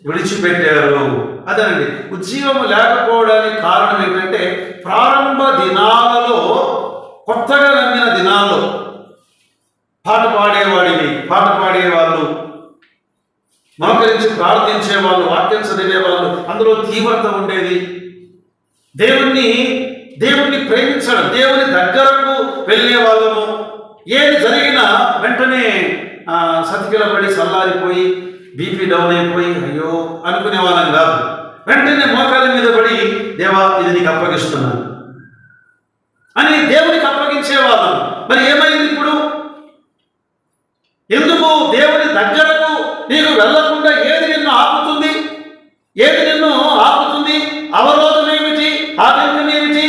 విడిచిపెట్టారు. అదేనండి ఉజ్జీవము లేకపోవడానికి కారణం ఏంటంటే, ప్రారంభ దినాలలో, కొత్తగా నమ్మిన దినాల్లో పాట పాడేవాళ్ళు, మోకరించి ప్రార్థించేవాళ్ళు, వాక్యం చదివేవాళ్ళు, అందులో తీవ్రత ఉండేది. దేవుణ్ణి ప్రేమించడం, దేవుని దగ్గరకు వెళ్ళే వాళ్ళము. ఏది జరిగినా వెంటనే సతికిలబడి చల్లారిపోయి బీపీ డౌన్ అయిపోయి అయ్యో అనుకునే వాళ్ళం కాదు. వెంటనే మోకాల మీద పడి, దేవా ఇది నీకు అప్పగిస్తున్నాను అని దేవునికి అప్పగించేవాళ్ళం. మరి ఏమైంది ఇప్పుడు? ఎందుకు దేవుని దగ్గరకు నీకు వెళ్లకుండా ఏది నిన్ను ఆపుతుంది? అవరోధం ఏమిటి? ఆటంకం ఏమిటి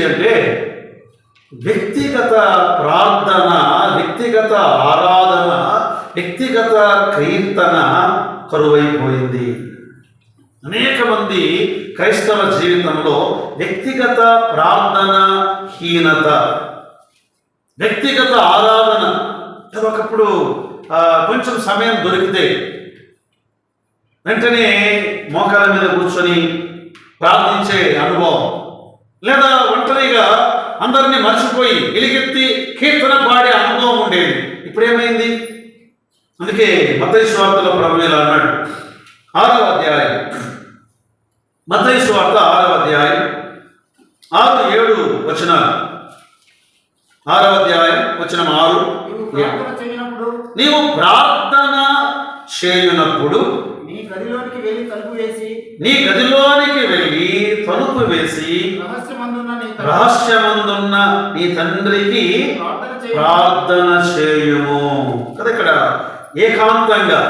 అంటే వ్యక్తిగత ప్రార్థన, వ్యక్తిగత ఆరాధన, వ్యక్తిగత కీర్తన కరువైపోయింది. అనేక మంది క్రైస్తవ జీవితంలో వ్యక్తిగత ప్రార్థన హీనత, వ్యక్తిగత ఆరాధన. ఒకప్పుడు కొంచెం సమయం దొరికితే వెంటనే మోకాల మీద కూర్చొని ప్రార్థించే అనుభవం, లేదా ఒంటరిగా అందరినీ మర్చిపోయి ఎలుగెత్తి కీర్తన పాడే అనుభవం ఉండేది. ఇప్పుడేమైంది? అందుకే మత్తయి సువార్తలో ప్రభువు ఇలా అన్నాడు, 6వ అధ్యాయం, మత్తయి సువార్త 6వ అధ్యాయం 6-7 వచనాలు. 6వ అధ్యాయం వచనం 6, నీవు ప్రార్థన చేయునప్పుడు నీ గదిలోనికి వెళ్ళి తలుపు వేసి రహస్యమందున్న నీ తండ్రికి ప్రార్థన చేయుము కదా. ఇక్కడ ఏకాంతంగా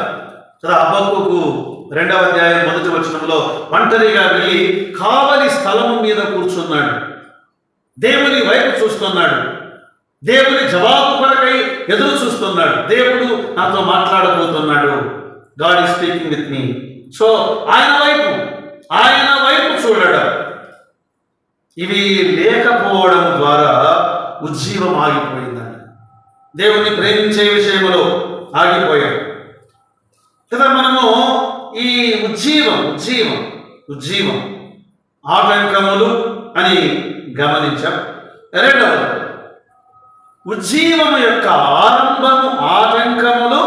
కదా. హబక్కూకు 2వ అధ్యాయం 1వ వచనంలో ఒంటరిగా వెళ్ళి కావలి స్థలము మీద కూర్చున్నాడు, దేవుని వైపు చూస్తున్నాడు, దేవుని జవాబు కొరకై ఎదురు చూస్తున్నాడు. దేవుడు నాతో మాట్లాడబోతున్నాడు. God is speaking with me. So ఆయన వైపు ఇవి లేకపోవడం ద్వారా ఉజ్జీవం ఆగిపోయిందని, దేవుణ్ణి ప్రేమించే విషయంలో ఆగిపోయాడు కదా. మనము ఈ ఉజ్జీవం ఆటంకములు అని గమనించాం. రెండవది, ఉజ్జీవము యొక్క ఆరంభము ఆటంకములు,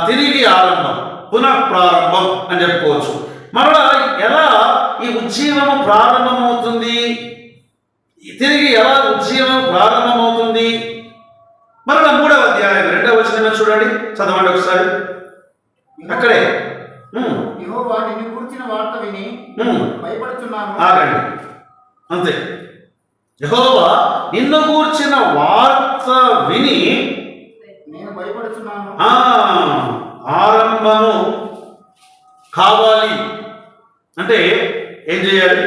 తిరిగి ఆరంభం, పునఃప్రారంభం అని చెప్పుకోవచ్చు. మరలా ఎలా ఈ ఉజ్జీవము ప్రారంభమవుతుంది, తిరిగి ఎలా ఉజ్జీవం ప్రారంభమవుతుంది? మరలా 3వ అధ్యాయం 2వ వచనం చూడండి, చదవండి ఒకసారి. అక్కడే యెహోవా నిన్ను గూర్చిన వార్త విని భయపడుచున్నాను. ఆగండి, అంతే. యెహోవా నిన్ను గూర్చిన వార్త విని నేను భయపడుచున్నాను. ఆరంభము కావాలి అంటే ఏం చేయాలి?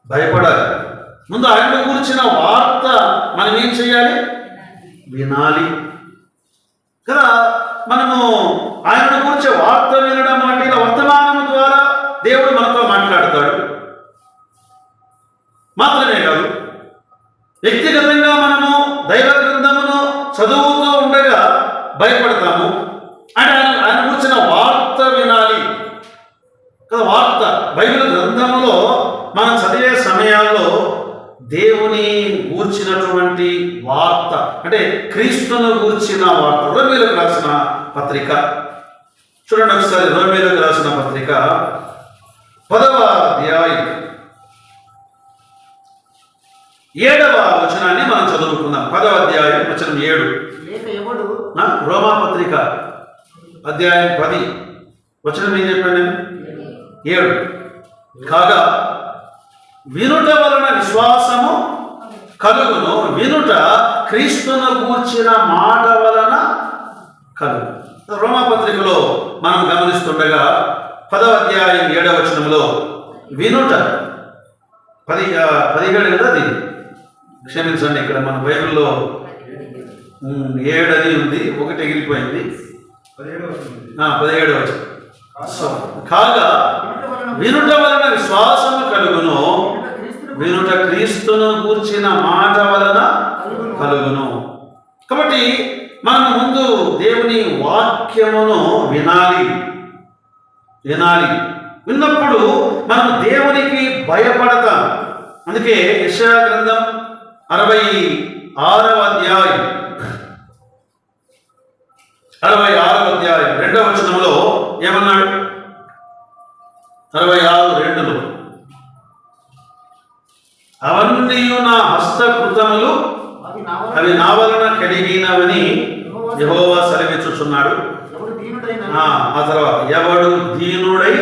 భయపడాలి. ముందు ఆయన గురించిన వార్త మనం ఏం చేయాలి? వినాలి కదా. మనము ఆయన గురించి వార్త వినడం అంటే ఇలా వర్తమానం ద్వారా దేవుడు మనతో మాట్లాడతాడు మాత్రమే కాదు, వ్యక్తిగతంగా మనము దైవ గ్రంథమును చదువుతూ ఉండగా భయపడతాము. అంటే ఆయన గురించిన వార్త వినాలి కదా. వార్త బైబిల్ గ్రంథములో మనం చదివే సమయాల్లో దేవుని గూర్చినటువంటి వార్త అంటే క్రీస్తును గూర్చిన వార్త. రోమీయులకు రాసిన పత్రిక చూడండి ఒకసారి. రోమీయులకు రాసిన పత్రిక 10వ అధ్యాయం 7వ వచనాన్ని మనం చదువుకుందాం. 10వ అధ్యాయం వచనం 7. లేక ఎవడు రోమా పత్రిక అధ్యాయం 10 వచనం ఏం చెప్పాను నేను? 7. కాగా వినుట వలన విశ్వాసము కలుగును, వినుట క్రీస్తును గూర్చిన మాట వలన కలుగు. రోమా పత్రికలో మనం గమనిస్తుండగా 10వ అధ్యాయం 7వ వచనంలో వినుట 17 కదా, అది క్షమించండి, ఇక్కడ మన బైబిల్లో 7 అని ఉంది, 1 ఎగిరిపోయింది. 17వ వచనం. కాగా వినుట వలన విశ్వాసము కలుగును, వినుట క్రీస్తును గూర్చిన మాట వలన కలుగును. కాబట్టి మనం ముందు దేవుని వాక్యమును వినాలి. విన్నప్పుడు మనం దేవునికి భయపడతాం. అందుకే యెషయా గ్రంథం 66వ అధ్యాయం 2వ వచనంలో ఏమన్నాడు? 66:2 అవన్నీ నా హస్తకృతములు అవి నా వలన కలిగినవని యెహోవా సెలవిచ్చుచున్నాడు. ఆ తర్వాత ఎవడు దీనుడై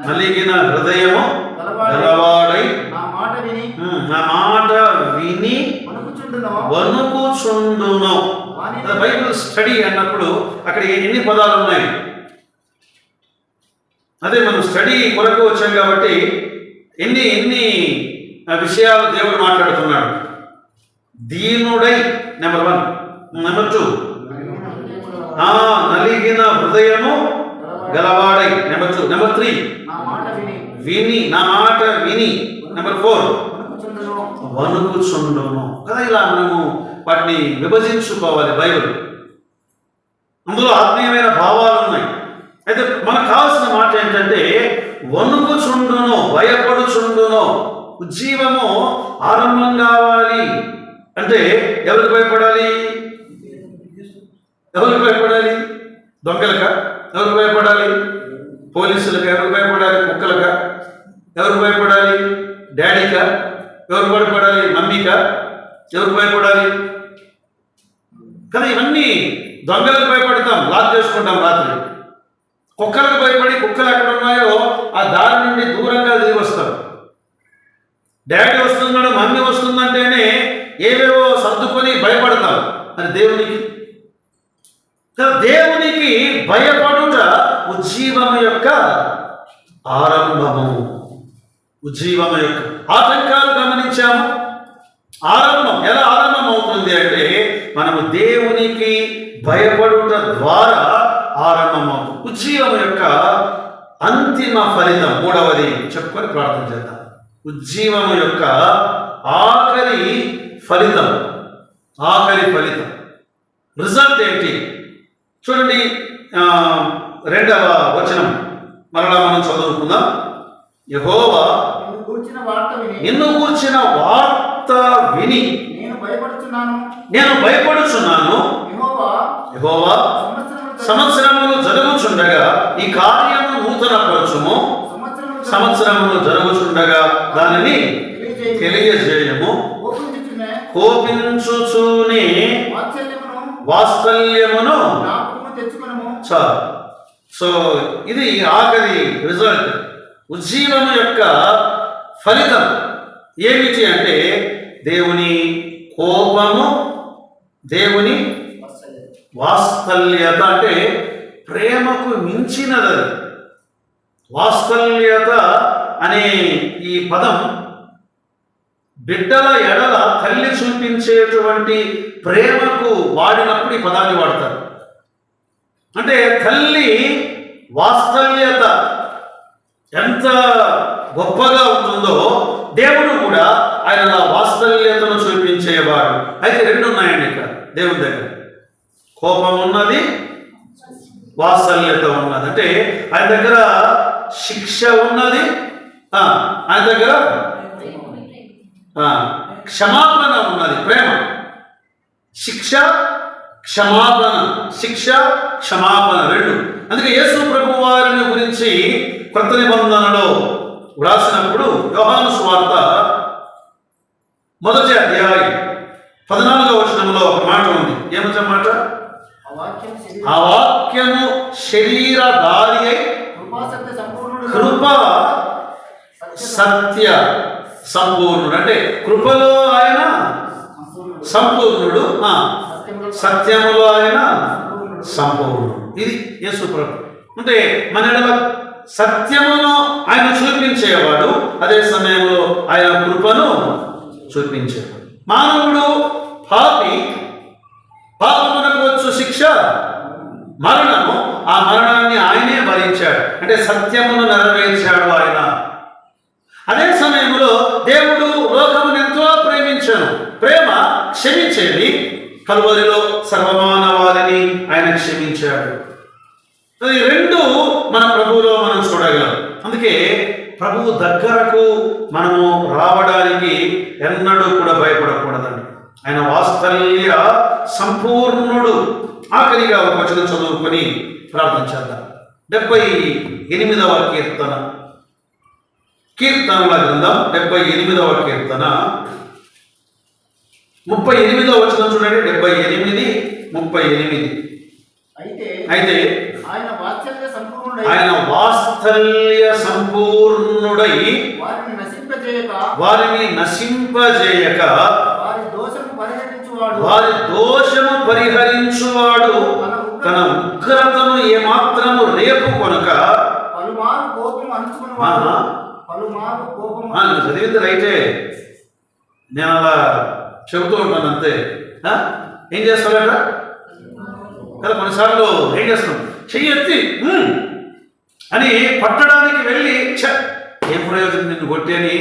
నలిగిన హృదయము గలవాడై నా మాట విని వణుకుచుండును. బైబిల్ స్టడీ అన్నప్పుడు అక్కడ ఎన్ని పదాలు ఉన్నాయి? అదే మనం స్టడీ కొరకు వచ్చాం కాబట్టి ఎన్ని విషయాలు దేవుడు మాట్లాడుతున్నాడు. దీనుడై నెంబర్ 1, నెంబర్ 2 నలిగిన హృదయము గలవాడై, నెంబర్ 2, నెంబర్ 3 విని, నా మాట విని, నెంబర్ 4 వణుకుచుండును కదా. ఇలా మనము వాటిని విభజించుకోవాలి. బైబిల్ అందులో ఆత్మీయమైన భావాలు ఉన్నాయి. అయితే మనకు కావాల్సిన మాట ఏంటంటే వణుకుచుండును, భయపడుచుండును. ఉజ్జీవము ఆరంభం కావాలి అంటే ఎవరికి భయపడాలి? దొంగలక? ఎవరికి భయపడాలి? పోలీసులకు? ఎవరికి భయపడాలి? కుక్కలక? ఎవరికి భయపడాలి? డాడీక? ఎవరికి భయపడాలి? మమ్మీక? ఎవరికి భయపడాలి కదా. ఇవన్నీ దొంగలకు భయపడతాం, లాక్ చేసుకుంటాం రాత్రి. కుక్కలకు భయపడి కుక్కలు ఎక్కడ ఉన్నాయో ఆ దారి నుండి దూరంగా తిరిగి వస్తాం. డాడీ వస్తున్నాడు, మమ్మీ వస్తుందంటేనే ఏవేవో సర్దుకొని భయపడతాం. అది దేవునికి భయపడుట ఉజ్జీవము యొక్క ఆరంభము. ఉజ్జీవము యొక్క ఆటంకాలు గమనించాము. ఆరంభం ఎలా ఆరంభం అవుతుంది అంటే మనము దేవునికి భయపడుట ద్వారా ఆరంభం అవుతుంది. ఉజ్జీవము యొక్క అంతిమ ఫలితం మూడవది చెప్పుకొని ప్రార్థన చేద్దాం. ఉజ్జీవం యొక్క ఆఖరి ఫలితం రిజల్ట్ ఏంటి చూడండి. రెండవ వచనం మరలా మనం చదువుకుందాం. యెహోవా నిన్ను గూర్చిన వార్త విని నేను భయపడుచున్నాను. యెహోవా సంవత్సరములు జరుగుచుండగా ఈ కార్యము నూతనపరచుము. సంవత్సరములు జరుగుచుండగా దానిని తెలియజేయము. కోపించుచూనే వాత్సల్యమును చాలు. సో ఇది ఆఖరి రిజల్ట్. ఉజ్జీవము యొక్క ఫలితం ఏమిటి అంటే దేవుని కోపము, దేవుని వాత్సల్యత. అంటే ప్రేమకు మించినది. వాత్సల్యత అనే ఈ పదం బిడ్డల ఎడల తల్లి చూపించేటువంటి ప్రేమకు వాడినప్పుడు ఈ పదాన్ని వాడతారు. అంటే తల్లి వాత్సల్యత ఎంత గొప్పగా ఉంటుందో దేవుడు కూడా ఆయన వాత్సల్యతను చూపించేవాడు. అయితే రెండు ఉన్నాయండి ఇక్కడ దేవుని దగ్గర. కోపం ఉన్నది, వాత్సల్యత ఉన్నది. అంటే ఆయన దగ్గర శిక్ష ఉన్నది, ఆయన దగ్గర క్షమాపణ ఉన్నది. ప్రేమ, శిక్ష, క్షమాపణ రెండు. అందుకే యేసు ప్రభు వారిని గురించి కొత్త నిబంధనలో వ్రాసినప్పుడు యోహాను సువార్త 1వ అధ్యాయం 14వ వచనంలో ఒక మాట ఉంది. ఏమొచ్చే మాట? ఆ వాక్యము శరీరధారి అయి కృప సత్య సంపూర్ణుడు. అంటే కృపలో ఆయన సంపూర్ణుడు, సత్యములో ఆయన సంపూర్ణుడు. ఇది యేసు ప్రభు. అంటే మన సత్యమును ఆయన చూపించేవాడు, అదే సమయంలో ఆయన కృపను చూపించేవాడు. మానవుడు పాపమునకు వచ్చు శిక్ష మరణము. ఆ మరణాన్ని ఆయనే భరించాడు. అంటే సత్యమును నెరవేర్చాడు ఆయన. అదే సమయంలో దేవుడు లోకమును ఎంతో ప్రేమించాను. ప్రేమ క్షమించేది. కలువరిలో సర్వమానవాదిని ఆయన క్షమించాడు. ఈ రెండు మన ప్రభువులో మనం చూడగలం. అందుకే ప్రభువు దగ్గరకు మనము రావడానికి ఎన్నడూ కూడా భయపడకూడదండి. ఆయన వాత్సల్య సంపూర్ణుడు. ఆఖరిగా ఒక వచనం చదువుకొని ప్రార్థన చేద్దాం. 78వ కీర్తనల గ్రంథం 78వ కీర్తన 38వ వచనం చూడండి. 78:38. అయితే ఆయన వాత్సల్య సంపూర్ణుడై వారిని నశింపజేయక వారి దోషము పరిహరించువాడు తన ఉగ్రతను ఏమాత్రము రేపు కొనక. చదివింది రైటే, నేను అలా చెబుతూ ఉంటాను అంతే. ఏం చేస్తాడట కదా, కొన్నిసార్లు ఏం చేస్తాం, చెయ్యెత్తి అని పట్టడానికి వెళ్ళి ఏం ప్రయోజనం నిన్ను కొట్టి అని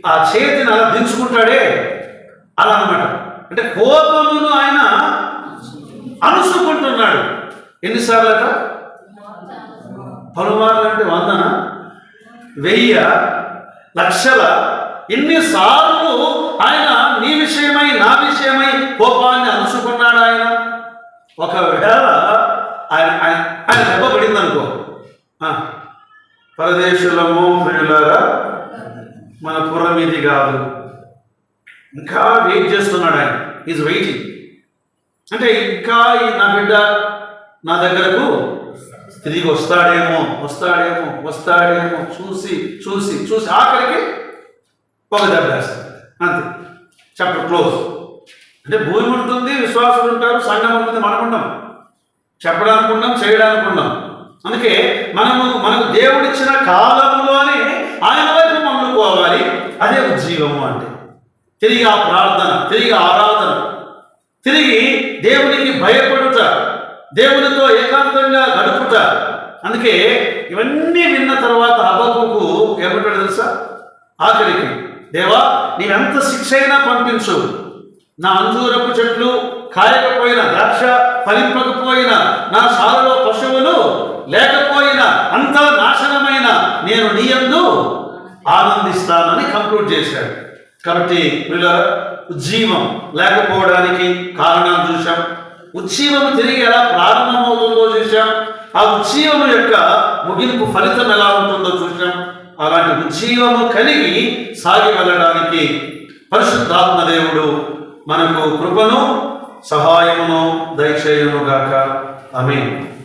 ఆ చేతిని అలా దించుకుంటాడే, అలా అన్నమాట. అంటే కోపమును ఆయన అనుసుకుంటున్నాడు. ఎన్నిసార్లు అట? పలుమార్లు. అంటే 100, 1000, లక్షల. ఎన్నిసార్లు ఆయన నీ విషయమై నా విషయమై కోపాన్ని అనుసుకున్నాడు ఆయన. ఒకవేళ ఆయన దెబ్బపడింది అనుకో, పరదేశులము ప్రియులారా మన పురం ఇది కాదు, ఇంకా వెయిట్ చేస్తున్నాడు ఆయన. Is waiting. అంటే ఇంకా నా బిడ్డ నా దగ్గరకు తిరిగి వస్తాడేమో చూసి చూసి చూసి ఆఖరికి ఒక దెబ్బ వేస్తాడు అంతే. Chapter close. అంటే భూమి ఉంటుంది, విశ్వాసులు ఉంటారు, సంఘం ఉంటుంది, మనం ఉన్నాం, చెప్పడానికి ఉన్నాం, చేయడానికి ఉన్నాం. అందుకే మనకు దేవుడిచ్చిన కాలంలోనే ఆయన వైపు మన్నుకోవాలి. అదే ఉజ్జీవము అంటే. తిరిగి ఆ ప్రార్థన, తిరిగి ఆరాధన, తిరిగి దేవునికి భయపడుట, దేవునితో ఏకాంతంగా గడుపుట. అందుకే ఇవన్నీ విన్న తర్వాత హబక్కూకు ఏమంటాడు తెలుసా? ఆఖరికి, దేవా నీవెంత శిక్ష అయినా పంపించు, నా అంజూరపు చెట్లు కాయకపోయినా, ద్రాక్ష ఫలింపకపోయినా, నా సాలలో పశువులు లేకపోయినా, అంతా నాశనమైన నేను నీ యందు ఆనందిస్తానని కంక్లూడ్ చేశాడు. కాబట్టి ప్రియులారా, ఉజ్జీవం లేకపోవడానికి కారణాలు చూశాం. ఉజ్జీవం తిరిగి ఎలా ప్రారంభమవుతుందో చూశాం. ఆ ఉజ్జీవము యొక్క ముగింపు ఫలితం ఎలా ఉంటుందో చూశాం. అలాంటి ఉజ్జీవము కలిగి సాగి వెళ్ళడానికి పరిశుద్ధాత్మ దేవుడు మనకు కృపను సహాయమును దయచేయునుగాక. ఆమేన్.